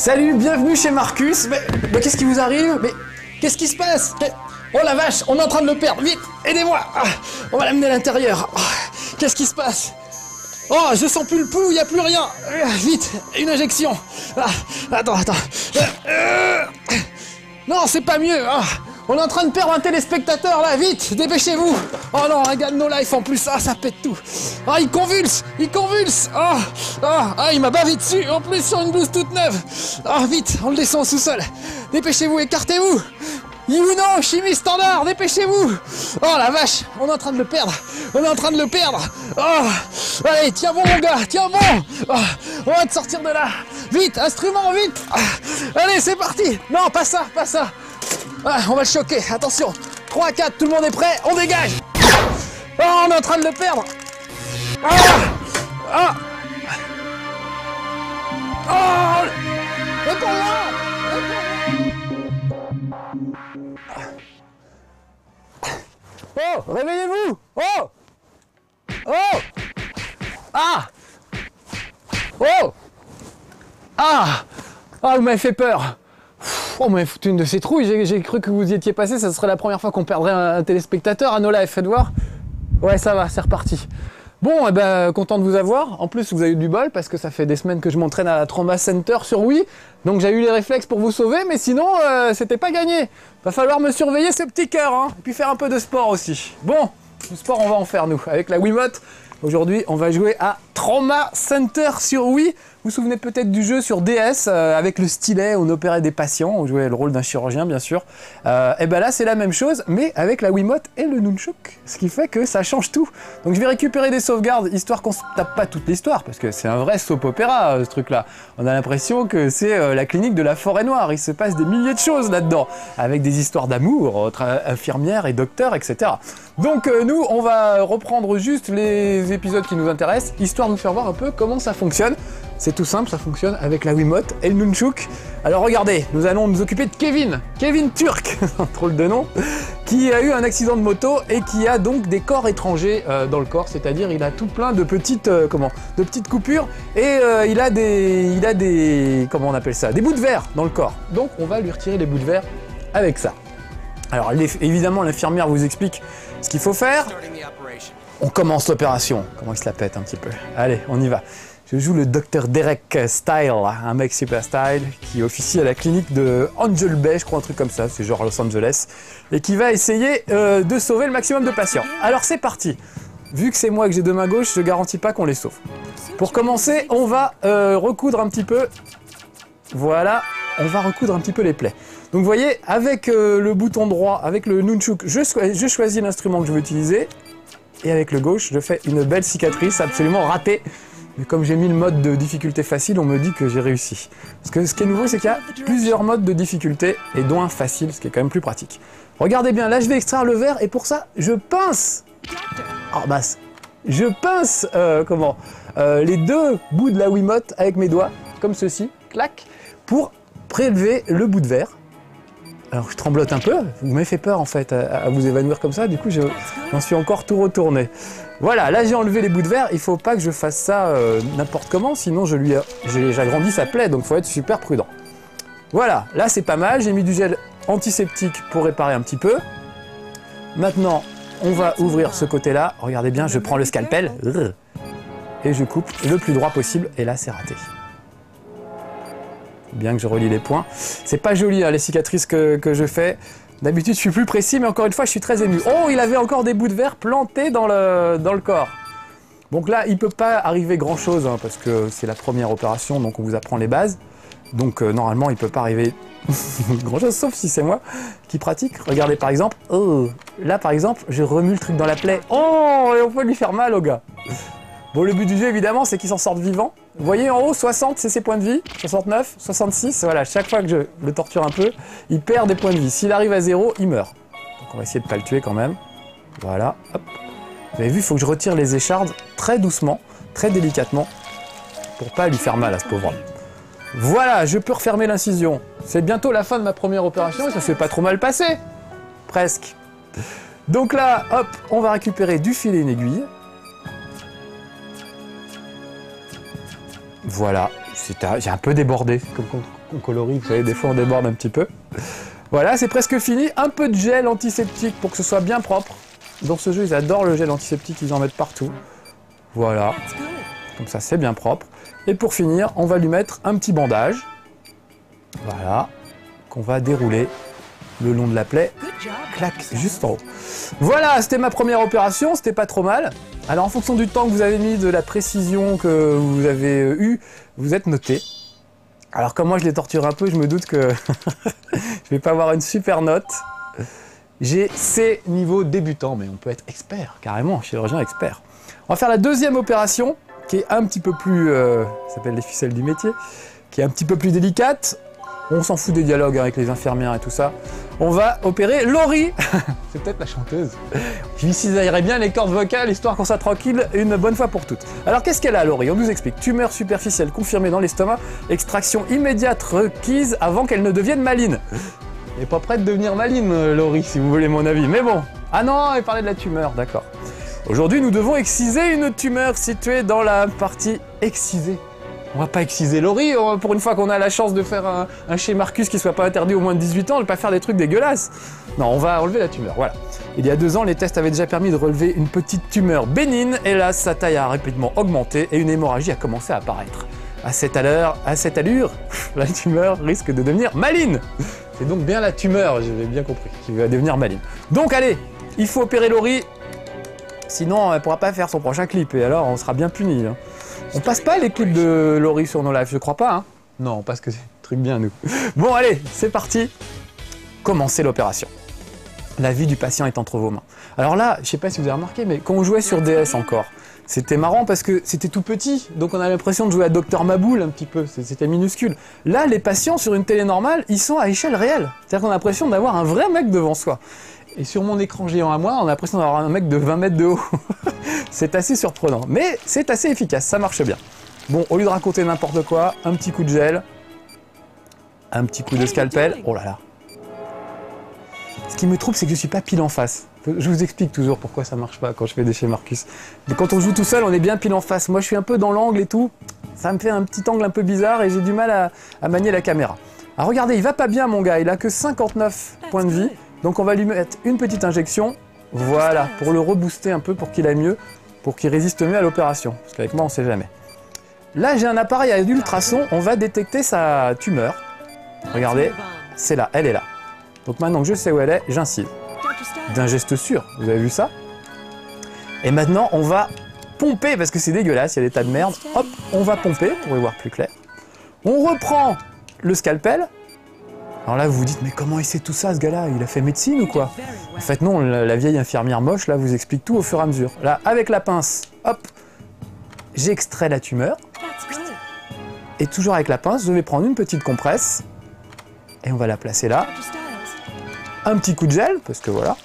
Salut, bienvenue chez Marcus. Mais qu'est-ce qui vous arrive? Mais qu'est-ce qui se passe? Oh la vache, on est en train de le perdre. Vite, aidez-moi. On va l'amener à l'intérieur. Qu'est-ce qui se passe? Oh, je sens plus le pouls, il n'y a plus rien. Vite, une injection. Attends. Non, c'est pas mieux. On est en train de perdre un téléspectateur là, vite, dépêchez-vous. Oh non, regarde No Life en plus, ça pète tout. Il convulse. Il m'a bavé dessus, en plus sur une blouse toute neuve. Vite, on le descend au sous-sol. Dépêchez-vous, écartez-vous. Youno, chimie standard, dépêchez-vous. Oh la vache, on est en train de le perdre. Allez, tiens bon mon gars, tiens bon. On va te sortir de là. Vite, instrument, vite. Allez, c'est parti. Non, pas ça. On va le choquer, attention. 3, 4, tout le monde est prêt, on dégage. On est en train de le perdre. Retourne là. Oh, réveillez-vous. Vous m'avez fait peur. Vous m'avez foutu une de ces trouilles, j'ai cru que vous y étiez passé, ça serait la première fois qu'on perdrait un téléspectateur à No Life, faites voir. Ouais, ça va, c'est reparti. Bon, content de vous avoir. En plus, vous avez eu du bol parce que ça fait des semaines que je m'entraîne à Trauma Center sur Wii. Donc j'ai eu les réflexes pour vous sauver, mais sinon, c'était pas gagné. Va falloir me surveiller ce petit cœur, hein. Et puis faire un peu de sport aussi. Bon, du sport, on va en faire, nous, avec la Wiimote. Aujourd'hui, on va jouer à Trauma Center sur Wii. Vous vous souvenez peut-être du jeu sur DS, avec le stylet, on opérait des patients, on jouait le rôle d'un chirurgien, bien sûr. Et là, c'est la même chose, mais avec la Wiimote et le Nunchuk, ce qui fait que ça change tout. Donc je vais récupérer des sauvegardes, histoire qu'on se tape pas toute l'histoire, parce que c'est un vrai soap opéra, ce truc-là. On a l'impression que c'est la clinique de la forêt noire, il se passe des milliers de choses là-dedans, avec des histoires d'amour entre infirmières et docteurs, etc. Donc nous, on va reprendre juste les épisodes qui nous intéressent, histoire de nous faire voir un peu comment ça fonctionne. C'est tout simple, ça fonctionne avec la Wiimote et le Nunchuk. Alors regardez, nous allons nous occuper de Kevin Turk, drôle de nom, qui a eu un accident de moto et qui a donc des corps étrangers dans le corps, c'est-à-dire il a tout plein de petites, de petites coupures et il a des, comment on appelle ça, des bouts de verre dans le corps. Donc on va lui retirer les bouts de verre avec ça. Alors évidemment l'infirmière vous explique ce qu'il faut faire. On commence l'opération. Comment il se la pète un petit peu. Allez, on y va. Je joue le Dr Derek Style, un mec super style qui officie à la clinique de Angel Bay, je crois un truc comme ça, c'est genre Los Angeles, et qui va essayer de sauver le maximum de patients. Alors c'est parti. Vu que c'est moi que j'ai deux mains gauches, je garantis pas qu'on les sauve. Pour commencer, on va recoudre un petit peu. Voilà, on va recoudre un petit peu les plaies. Donc vous voyez, avec le bouton droit, avec le Nunchuk, je choisis l'instrument que je veux utiliser. Et avec le gauche, je fais une belle cicatrice absolument ratée. Mais comme j'ai mis le mode de difficulté facile, on me dit que j'ai réussi. Parce que ce qui est nouveau, c'est qu'il y a plusieurs modes de difficulté, et dont un facile, ce qui est quand même plus pratique. Regardez bien, là je vais extraire le verre, et pour ça, je pince. Je pince les deux bouts de la Wiimote avec mes doigts, comme ceci, clac, pour prélever le bout de verre. Alors je tremblote un peu, vous m'avez fait peur en fait à vous évanouir comme ça, du coup j'en suis encore tout retourné. Voilà, là j'ai enlevé les bouts de verre, il faut pas que je fasse ça n'importe comment, sinon j'agrandis sa plaie, donc il faut être super prudent. Voilà, là c'est pas mal, j'ai mis du gel antiseptique pour réparer un petit peu. Maintenant, on va ouvrir ce côté-là, regardez bien, je prends le scalpel, et je coupe le plus droit possible, et là c'est raté. Bien que je relie les points. C'est pas joli hein, les cicatrices que je fais. D'habitude je suis plus précis, mais encore une fois je suis très ému. Oh, il avait encore des bouts de verre plantés dans le corps. Donc là il peut pas arriver grand chose hein, parce que c'est la première opération, donc on vous apprend les bases. Donc normalement il peut pas arriver grand chose, sauf si c'est moi qui pratique. Regardez par exemple, là par exemple je remue le truc dans la plaie. Oh, et on peut lui faire mal au gars. Bon, le but du jeu, évidemment, c'est qu'il s'en sorte vivant. Vous voyez en haut, 60, c'est ses points de vie. 69, 66, voilà, chaque fois que je le torture un peu, il perd des points de vie. S'il arrive à 0, il meurt. Donc on va essayer de ne pas le tuer quand même. Voilà, hop. Vous avez vu, il faut que je retire les échardes très doucement, très délicatement, pour pas lui faire mal à ce pauvre homme. Voilà, je peux refermer l'incision. C'est bientôt la fin de ma première opération et ça s'est pas trop mal passé. Presque. Donc là, hop, on va récupérer du fil et une aiguille. Voilà, j'ai un peu débordé, comme qu'on colorie, vous savez, des fois on déborde un petit peu. Voilà, c'est presque fini. Un peu de gel antiseptique pour que ce soit bien propre. Dans ce jeu, ils adorent le gel antiseptique, ils en mettent partout. Voilà, comme ça c'est bien propre. Et pour finir, on va lui mettre un petit bandage. Voilà, qu'on va dérouler le long de la plaie. Clac, juste en haut. Voilà, c'était ma première opération, c'était pas trop mal. Alors en fonction du temps que vous avez mis, de la précision que vous avez eue, vous êtes noté. Alors comme moi je les torture un peu, je me doute que je vais pas avoir une super note. J'ai C niveau débutant, mais on peut être expert, carrément, chirurgien expert. On va faire la deuxième opération, qui est un petit peu plus, ça s'appelle les ficelles du métier, qui est un petit peu plus délicate. On s'en fout des dialogues avec les infirmières et tout ça. On va opérer Laurie. C'est peut-être la chanteuse. Je lui cisaillerais bien les cordes vocales, histoire qu'on soit tranquille une bonne fois pour toutes. Alors qu'est-ce qu'elle a, Laurie? On nous explique. Tumeur superficielle confirmée dans l'estomac. Extraction immédiate requise avant qu'elle ne devienne maligne. Elle n'est pas prête de devenir maligne, Laurie, si vous voulez mon avis. Mais bon. Ah non, elle parlait de la tumeur, d'accord. Aujourd'hui, nous devons exciser une tumeur située dans la partie excisée. On va pas exciser Laurie, pour une fois qu'on a la chance de faire un chez Marcus qui soit pas interdit au moins de 18 ans, je vais pas faire des trucs dégueulasses. Non, on va enlever la tumeur, voilà. Il y a 2 ans, les tests avaient déjà permis de relever une petite tumeur bénigne. Hélas, sa taille a rapidement augmenté et une hémorragie a commencé à apparaître. À cette allure, la tumeur risque de devenir maligne. C'est donc bien la tumeur, j'avais bien compris, qui va devenir maligne. Donc allez, il faut opérer Laurie, sinon elle pourra pas faire son prochain clip et alors on sera bien puni. Hein. On passe pas les clips de Laurie sur nos lives, je crois pas. Hein. Non, parce que c'est un truc bien nous. Bon allez, c'est parti. Commencez l'opération. La vie du patient est entre vos mains. Alors là, je sais pas si vous avez remarqué, mais quand on jouait sur DS encore, c'était marrant parce que c'était tout petit, donc on a l'impression de jouer à Docteur Maboul un petit peu, c'était minuscule. Là, les patients sur une télé normale, ils sont à échelle réelle. C'est-à-dire qu'on a l'impression d'avoir un vrai mec devant soi. Et sur mon écran géant à moi, on a l'impression d'avoir un mec de 20 mètres de haut. C'est assez surprenant, mais c'est assez efficace, ça marche bien. Bon, au lieu de raconter n'importe quoi, un petit coup de gel, un petit coup de scalpel. Oh là là. Ce qui me trouble, c'est que je suis pas pile en face. Je vous explique toujours pourquoi ça marche pas quand je fais des chez Marcus. Mais quand on joue tout seul, on est bien pile en face. Moi, je suis un peu dans l'angle et tout. Ça me fait un petit angle un peu bizarre et j'ai du mal à manier la caméra. Alors regardez, il va pas bien mon gars, il a que 59 points de vie. Donc on va lui mettre une petite injection, voilà, pour le rebooster un peu, pour qu'il aille mieux, pour qu'il résiste mieux à l'opération. Parce qu'avec moi, on sait jamais. Là, j'ai un appareil à ultrasons, on va détecter sa tumeur. Regardez, c'est là, elle est là. Donc maintenant que je sais où elle est, j'incise. D'un geste sûr, vous avez vu ça? Et maintenant, on va pomper, parce que c'est dégueulasse, il y a des tas de merde. Hop, on va pomper, pour y voir plus clair. On reprend le scalpel. Alors là, vous vous dites, mais comment il sait tout ça, ce gars-là? Il a fait médecine ou quoi? En fait, non, la vieille infirmière moche, là, vous explique tout au fur et à mesure. Là, avec la pince, hop, j'extrais la tumeur. Et toujours avec la pince, je vais prendre une petite compresse. Et on va la placer là. Un petit coup de gel, parce que voilà.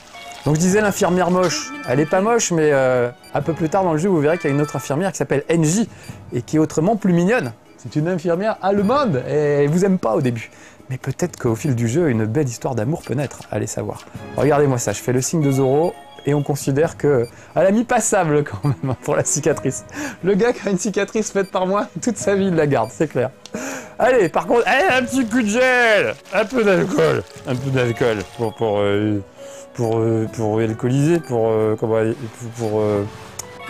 Donc je disais l'infirmière moche, elle est pas moche, mais un peu plus tard dans le jeu, vous verrez qu'il y a une autre infirmière qui s'appelle NJ, et qui est autrement plus mignonne. C'est une infirmière allemande, et elle vous aime pas au début. Mais peut-être qu'au fil du jeu, une belle histoire d'amour peut naître, allez savoir. Regardez-moi ça, je fais le signe de Zoro, et on considère que... Elle a mis passable quand même pour la cicatrice. Le gars qui a une cicatrice faite par moi, toute sa vie il la garde, c'est clair. Allez, par contre, allez, un petit coup de gel, un peu d'alcool pour alcooliser, pour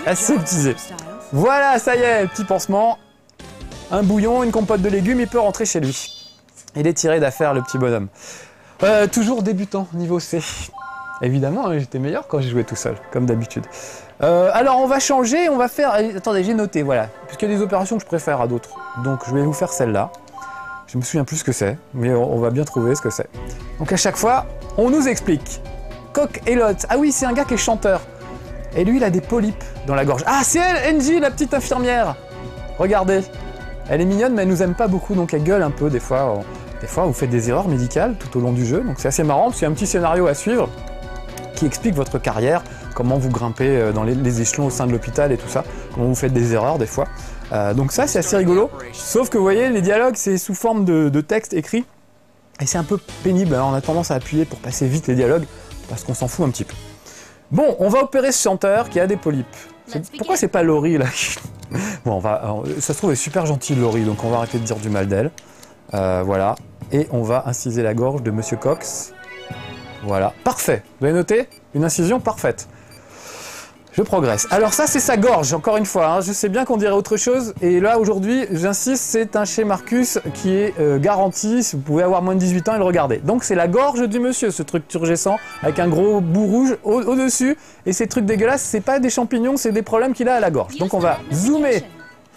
aseptiser. Voilà, ça y est, petit pansement, un bouillon, une compote de légumes, il peut rentrer chez lui. Il est tiré d'affaire, le petit bonhomme. Toujours débutant, niveau C. Évidemment, hein, j'étais meilleur quand j'ai joué tout seul, comme d'habitude. Alors, on va changer, on va faire... Attendez, j'ai noté, voilà. Puisqu'il y a des opérations que je préfère à d'autres. Donc, je vais vous faire celle-là. Je me souviens plus ce que c'est, mais on va bien trouver ce que c'est. Donc, à chaque fois, on nous explique. Coq et Lot. Ah oui, c'est un gars qui est chanteur. Et lui, il a des polypes dans la gorge. Ah, c'est elle, Angie, la petite infirmière. Regardez. Elle est mignonne, mais elle nous aime pas beaucoup, donc elle gueule un peu, des fois. Des fois, vous faites des erreurs médicales tout au long du jeu. Donc, c'est assez marrant, parce qu'il y a un petit scénario à suivre qui explique votre carrière, comment vous grimpez dans les échelons au sein de l'hôpital et tout ça, comment vous faites des erreurs des fois. Donc ça, c'est assez rigolo. Sauf que vous voyez, les dialogues, c'est sous forme de texte écrit, et c'est un peu pénible. Alors, on a tendance à appuyer pour passer vite les dialogues, parce qu'on s'en fout un petit peu. Bon, on va opérer ce chanteur qui a des polypes. Pourquoi c'est pas Laurie, là? Bon, ça se trouve, elle est super gentille, Laurie, donc on va arrêter de dire du mal d'elle. Voilà. Et on va inciser la gorge de Monsieur Cox. Voilà. Parfait. Vous avez noté? Une incision parfaite. Je progresse. Alors ça, c'est sa gorge, encore une fois. Hein. Je sais bien qu'on dirait autre chose. Et là, aujourd'hui, j'insiste, c'est un chez Marcus qui est garanti. Si vous pouvez avoir moins de 18 ans et le regarder. Donc c'est la gorge du monsieur, ce truc turgescent, avec un gros bout rouge au-dessus. Et ces trucs dégueulasses, c'est pas des champignons, c'est des problèmes qu'il a à la gorge. Donc on va zoomer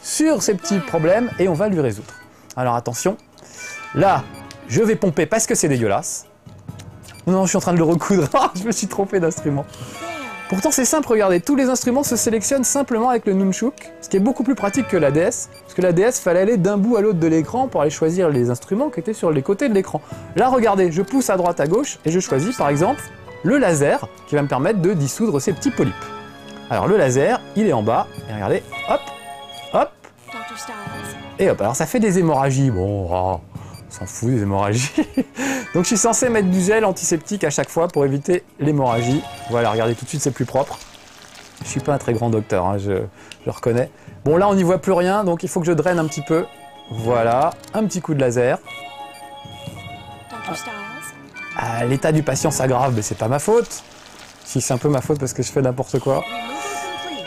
sur ces petits problèmes et on va lui résoudre. Alors attention. Là, je vais pomper parce que c'est dégueulasse. Non, je suis en train de le recoudre. Je me suis trompé d'instrument. Pourtant c'est simple, regardez, tous les instruments se sélectionnent simplement avec le Nunchuk, ce qui est beaucoup plus pratique que la DS, parce que la DS, fallait aller d'un bout à l'autre de l'écran pour aller choisir les instruments qui étaient sur les côtés de l'écran. Là, regardez, je pousse à droite à gauche et je choisis par exemple le laser qui va me permettre de dissoudre ces petits polypes. Alors le laser, il est en bas, et regardez, hop, hop, et hop, alors ça fait des hémorragies, bon, on s'en fout des hémorragies. Donc je suis censé mettre du gel antiseptique à chaque fois pour éviter l'hémorragie. Voilà, regardez, tout de suite c'est plus propre. Je suis pas un très grand docteur, hein, je reconnais. Bon là on n'y voit plus rien, donc il faut que je draine un petit peu. Voilà, un petit coup de laser. Ah, l'état du patient s'aggrave, mais c'est pas ma faute. Si, c'est un peu ma faute parce que je fais n'importe quoi.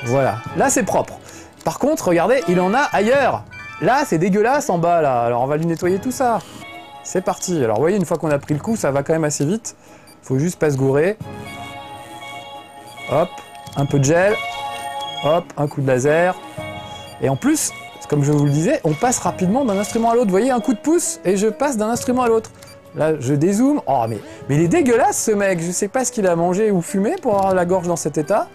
Voilà, là c'est propre. Par contre, regardez, il en a ailleurs. Là, c'est dégueulasse en bas, là. Alors, on va lui nettoyer tout ça. C'est parti. Alors, vous voyez, une fois qu'on a pris le coup, ça va quand même assez vite. Faut juste pas se gourer. Hop, un peu de gel. Hop, un coup de laser. Et en plus, comme je vous le disais, on passe rapidement d'un instrument à l'autre. Vous voyez, un coup de pouce et je passe d'un instrument à l'autre. Là, je dézoome. Oh, mais il est dégueulasse, ce mec. Je sais pas ce qu'il a mangé ou fumé pour avoir la gorge dans cet état.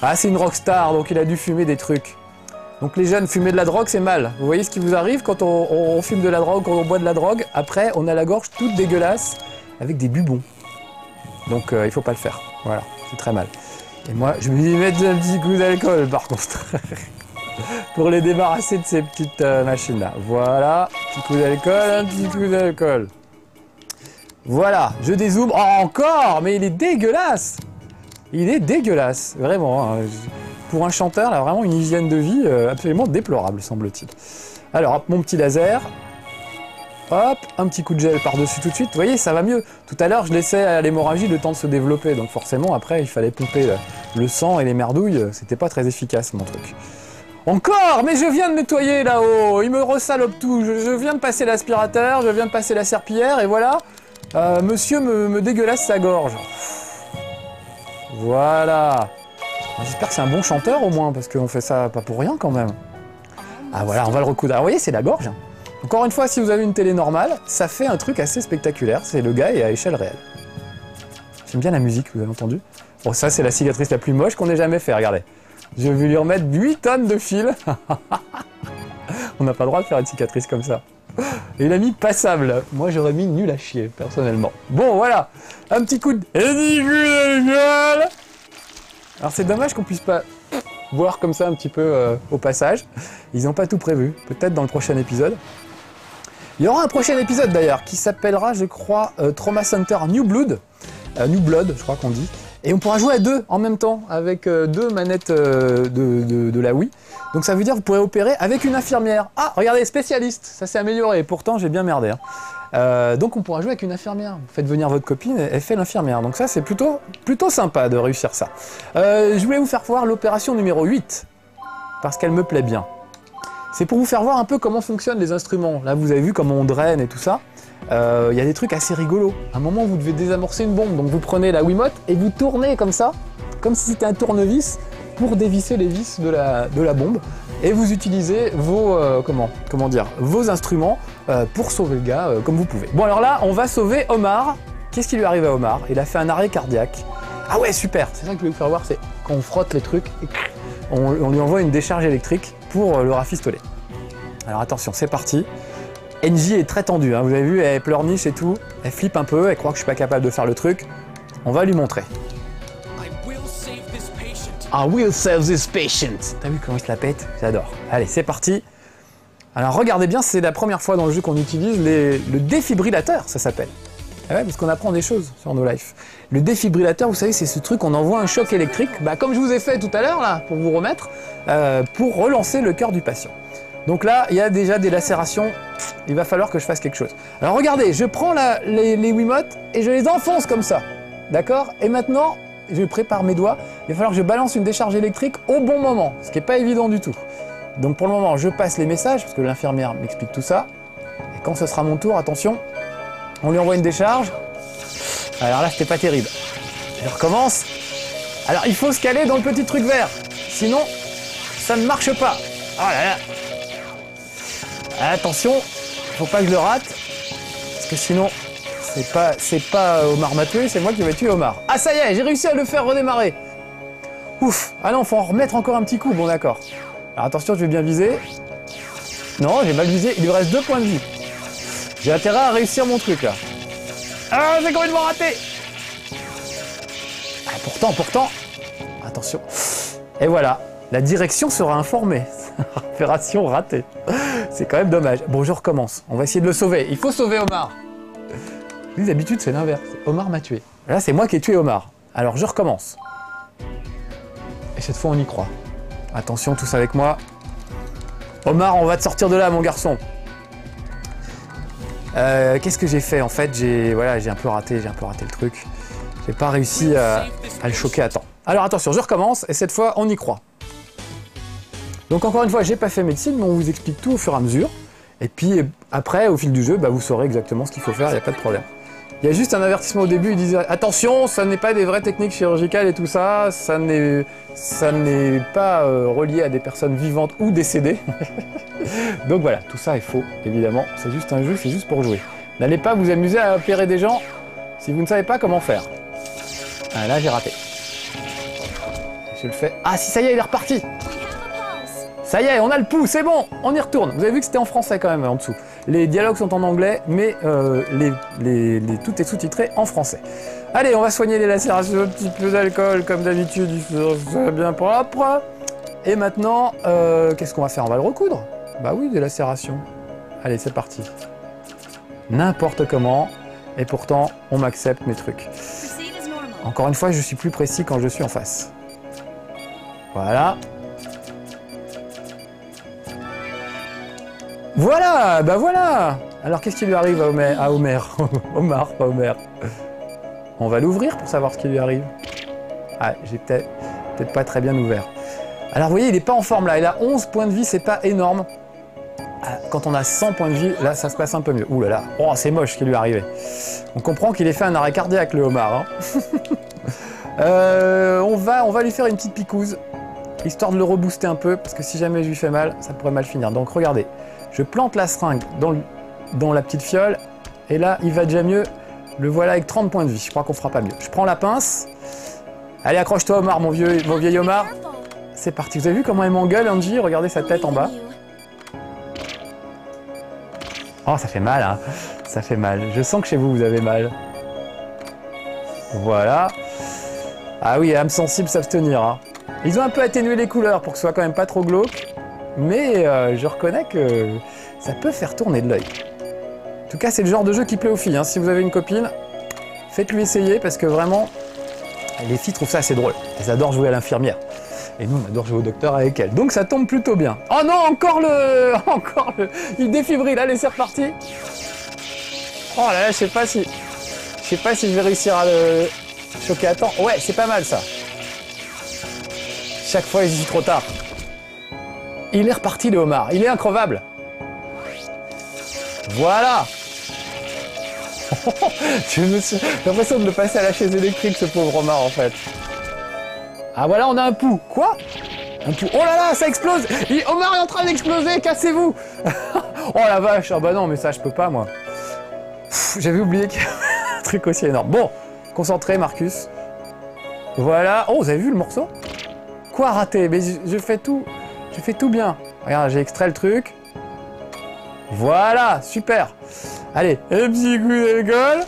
Ah, c'est une rockstar, donc il a dû fumer des trucs. Donc les jeunes, fumer de la drogue, c'est mal. Vous voyez ce qui vous arrive quand on fume de la drogue, quand on boit de la drogue. Après, on a la gorge toute dégueulasse avec des bubons. Donc il faut pas le faire. Voilà, c'est très mal. Et moi, je vais lui mettre un petit coup d'alcool, par contre. Pour les débarrasser de ces petites machines-là. Voilà, petit coup d'alcool, un petit coup d'alcool. Voilà, je dézoome. Oh, encore! Mais il est dégueulasse! Il est dégueulasse, vraiment. Hein. Pour un chanteur, là, vraiment une hygiène de vie absolument déplorable, semble-t-il. Alors, hop, mon petit laser. Hop, un petit coup de gel par-dessus tout de suite. Vous voyez, ça va mieux. Tout à l'heure, je laissais à l'hémorragie le temps de se développer. Donc forcément, après, il fallait pomper le sang et les merdouilles. C'était pas très efficace, mon truc. Encore! Mais je viens de nettoyer là-haut. Il me resalope tout. Je viens de passer l'aspirateur, je viens de passer la serpillière, et voilà. Monsieur me dégueulasse sa gorge. Voilà. J'espère que c'est un bon chanteur au moins, parce qu'on fait ça pas pour rien quand même. Ah voilà, on va le recoudre. Ah, vous voyez, c'est la gorge. Encore une fois, si vous avez une télé normale, ça fait un truc assez spectaculaire. C'est le gars est à échelle réelle. J'aime bien la musique, vous avez entendu? Bon, ça, c'est la cicatrice la plus moche qu'on ait jamais fait, regardez. Je vais lui remettre 8 tonnes de fil. On n'a pas le droit de faire une cicatrice comme ça. Et il a mis passable. Moi, j'aurais mis nul à chier, personnellement. Bon, voilà. Un petit coup de... Alors, c'est dommage qu'on puisse pas voir comme ça un petit peu au passage. Ils n'ont pas tout prévu. Peut-être dans le prochain épisode. Il y aura un prochain épisode, d'ailleurs, qui s'appellera, je crois, Trauma Center New Blood. New Blood, je crois qu'on dit. Et on pourra jouer à deux en même temps, avec deux manettes de la Wii. Donc ça veut dire que vous pourrez opérer avec une infirmière. Ah, regardez, spécialiste, ça s'est amélioré. Pourtant, j'ai bien merdé. Hein. Donc on pourra jouer avec une infirmière. Vous faites venir votre copine, elle fait l'infirmière. Donc ça, c'est plutôt sympa de réussir ça. Je voulais vous faire voir l'opération numéro 8, parce qu'elle me plaît bien. C'est pour vous faire voir un peu comment fonctionnent les instruments. Là, vous avez vu comment on draine et tout ça. Y a des trucs assez rigolos. À un moment, vous devez désamorcer une bombe. Donc vous prenez la Wiimote et vous tournez comme ça, comme si c'était un tournevis, pour dévisser les vis de la bombe. Et vous utilisez vos, vos instruments pour sauver le gars comme vous pouvez. Bon, alors là, on va sauver Omar. Qu'est-ce qui lui arrive à Omar? Il a fait un arrêt cardiaque. Ah ouais, super. C'est ça que je voulais vous faire voir, c'est quand on frotte les trucs, on lui envoie une décharge électrique pour le rafistoler. Alors attention, c'est parti. NJ est très tendue, hein. Vous avez vu, elle pleurniche et tout. Elle flippe un peu, elle croit que je suis pas capable de faire le truc. On va lui montrer. I will save this patient. T'as vu comment il se la pète? J'adore. Allez, c'est parti. Alors regardez bien, c'est la première fois dans le jeu qu'on utilise le défibrillateur, ça s'appelle. Ah ouais, parce qu'on apprend des choses sur No Life. Le défibrillateur, vous savez, c'est ce truc, on envoie un choc électrique, comme je vous ai fait tout à l'heure, là, pour vous remettre, pour relancer le cœur du patient. Donc là, il y a déjà des lacérations. Il va falloir que je fasse quelque chose. Alors regardez, je prends les Wiimotes et je les enfonce comme ça. D'accord? Et maintenant, je prépare mes doigts. Il va falloir que je balance une décharge électrique au bon moment, ce qui n'est pas évident du tout. Donc pour le moment, je passe les messages, parce que l'infirmière m'explique tout ça. Et quand ce sera mon tour, attention, on lui envoie une décharge. Alors là, c'était pas terrible. Je recommence. Alors il faut se caler dans le petit truc vert. Sinon, ça ne marche pas. Oh là là. Attention, faut pas que je le rate. Parce que sinon, c'est pas Omar m'a tué, c'est moi qui vais tuer Omar. Ah ça y est, j'ai réussi à le faire redémarrer. Ouf. Ah non, faut en remettre encore un petit coup. Bon d'accord. Alors attention, je vais bien viser. Non, j'ai mal visé. Il lui reste 2 points de vie. J'ai intérêt à réussir mon truc là. Ah, j'ai complètement raté. Ah, pourtant. Attention. Et voilà. La direction sera informée. Opération ratée. C'est quand même dommage. Bon, je recommence. On va essayer de le sauver. Il faut sauver Omar. Lui, d'habitude, c'est l'inverse. Omar m'a tué. Là, c'est moi qui ai tué Omar. Alors, je recommence. Et cette fois, on y croit. Attention, tous avec moi. Omar, on va te sortir de là, mon garçon. Qu'est-ce que j'ai fait? En fait, j'ai un peu raté le truc. J'ai pas réussi à le choquer à temps. Alors attention, je recommence et cette fois, on y croit. Donc encore une fois, j'ai pas fait médecine, mais on vous explique tout au fur et à mesure. Et puis après, au fil du jeu, bah, vous saurez exactement ce qu'il faut faire, il n'y a pas de problème. Il y a juste un avertissement au début, il disait « Attention, ça n'est pas des vraies techniques chirurgicales et tout ça, ça n'est pas relié à des personnes vivantes ou décédées. » Donc voilà, tout ça est faux, évidemment. C'est juste un jeu, c'est juste pour jouer. N'allez pas vous amuser à opérer des gens si vous ne savez pas comment faire. Ah, là, j'ai raté. Je le fais. Ah si, ça y est, il est reparti. Ça y est, on a le pouls, c'est bon, on y retourne. Vous avez vu que c'était en français quand même en dessous. Les dialogues sont en anglais, mais tout est sous-titré en français. Allez, on va soigner les lacérations, un petit peu d'alcool comme d'habitude, c'est bien propre. Et maintenant, qu'est-ce qu'on va faire? On va le recoudre. Bah oui, des lacérations. Allez, c'est parti. N'importe comment, et pourtant, on m'accepte mes trucs. Encore une fois, je suis plus précis quand je suis en face. Voilà. Voilà, bah voilà. Alors qu'est-ce qui lui arrive à Homer? Omar, pas Homer. On va l'ouvrir pour savoir ce qui lui arrive. Ah, j'ai peut-être pas très bien ouvert. Alors vous voyez, il n'est pas en forme là, il a 11 points de vie, c'est pas énorme. Quand on a 100 points de vie, là ça se passe un peu mieux. Ouh là là, oh c'est moche ce qui lui est arrivé. On comprend qu'il ait fait un arrêt cardiaque le Omar. Hein. On va lui faire une petite picouse, histoire de le rebooster un peu, parce que si jamais je lui fais mal, ça pourrait mal finir. Donc regardez, je plante la seringue dans la petite fiole, et là il va déjà mieux. Le voilà avec 30 points de vie, je crois qu'on fera pas mieux. Je prends la pince. Allez, accroche-toi Omar, mon vieil Omar. C'est parti, vous avez vu comment elle m'engueule Angie? Regardez sa tête en bas. Oh, ça fait mal, hein. Ça fait mal. Je sens que chez vous, vous avez mal. Voilà. Ah oui, âme sensible, s'abstenir. Hein. Ils ont un peu atténué les couleurs pour que ce soit quand même pas trop glauque. Mais je reconnais que ça peut faire tourner de l'œil. En tout cas, c'est le genre de jeu qui plaît aux filles. Hein. Si vous avez une copine, faites-lui essayer parce que vraiment, les filles trouvent ça assez drôle. Elles adorent jouer à l'infirmière. Et nous, on adore jouer au docteur avec elle. Donc ça tombe plutôt bien. Oh non, encore le... Il défibrille. Allez, c'est reparti. Oh là là, je sais pas si je vais réussir à le choquer à temps. Ouais, c'est pas mal ça. Chaque fois, il dit trop tard. Il est reparti, le homard. Il est increvable. Voilà. J'ai l'impression de le passer à la chaise électrique, ce pauvre homard, en fait. Ah voilà, on a un pouls. Quoi? Un pouls. Oh là là, ça explose. Omar est en train d'exploser, cassez-vous. Oh la vache. Ah bah non, mais ça, je peux pas, moi. J'avais oublié qu'il y avait un truc aussi énorme. Bon, concentré, Marcus. Voilà. Oh, vous avez vu le morceau? Quoi raté? Mais je fais tout bien. Regarde, j'ai extrait le truc. Voilà, super. Allez, un petit coup d'alcool.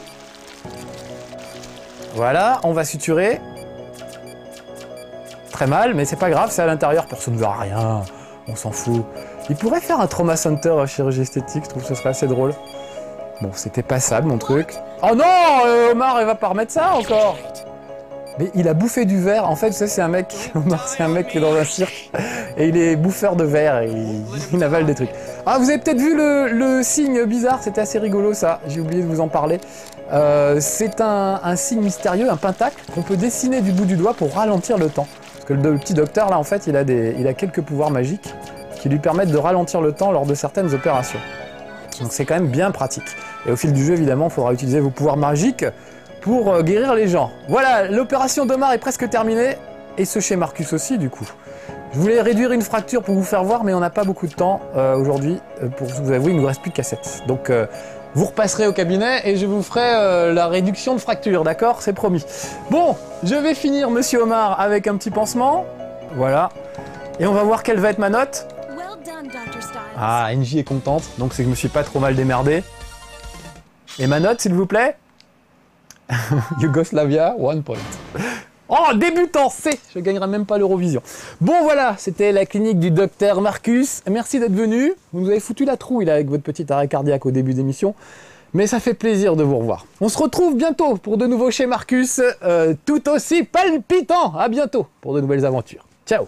Voilà, on va suturer. Très mal, mais c'est pas grave, c'est à l'intérieur, personne ne verra rien. On s'en fout. Il pourrait faire un trauma center à chirurgie esthétique, je trouve que ce serait assez drôle. Bon, c'était passable mon truc. Oh non, Omar, il va pas remettre ça encore. Mais il a bouffé du verre. En fait, c'est un mec, Omar, c'est un mec qui est dans un cirque et il est bouffeur de verre et il avale des trucs. Ah, vous avez peut-être vu le signe bizarre, c'était assez rigolo ça, j'ai oublié de vous en parler. C'est un signe mystérieux, un pentacle qu'on peut dessiner du bout du doigt pour ralentir le temps. Parce que le petit docteur là, en fait, il a quelques pouvoirs magiques qui lui permettent de ralentir le temps lors de certaines opérations. Donc c'est quand même bien pratique. Et au fil du jeu, évidemment, il faudra utiliser vos pouvoirs magiques pour guérir les gens. Voilà, l'opération d'Omar est presque terminée, et ce chez Marcus aussi du coup. Je voulais réduire une fracture pour vous faire voir, mais on n'a pas beaucoup de temps aujourd'hui. Pour vous avouer, il ne nous reste plus que cassette. Donc vous repasserez au cabinet et je vous ferai la réduction de fracture, d'accord? C'est promis. Bon, je vais finir Monsieur Omar avec un petit pansement. Voilà. Et on va voir quelle va être ma note. Ah, NJ est contente, donc c'est que je me suis pas trop mal démerdé. Et ma note, s'il vous plaît? Yugoslavia, 1 point. Oh, débutant C. Je gagnerai même pas l'Eurovision. Bon, voilà, c'était la clinique du docteur Marcus. Merci d'être venu. Vous nous avez foutu la trouille là, avec votre petit arrêt cardiaque au début d'émission. Mais ça fait plaisir de vous revoir. On se retrouve bientôt pour de nouveau chez Marcus, tout aussi palpitant. À bientôt pour de nouvelles aventures. Ciao.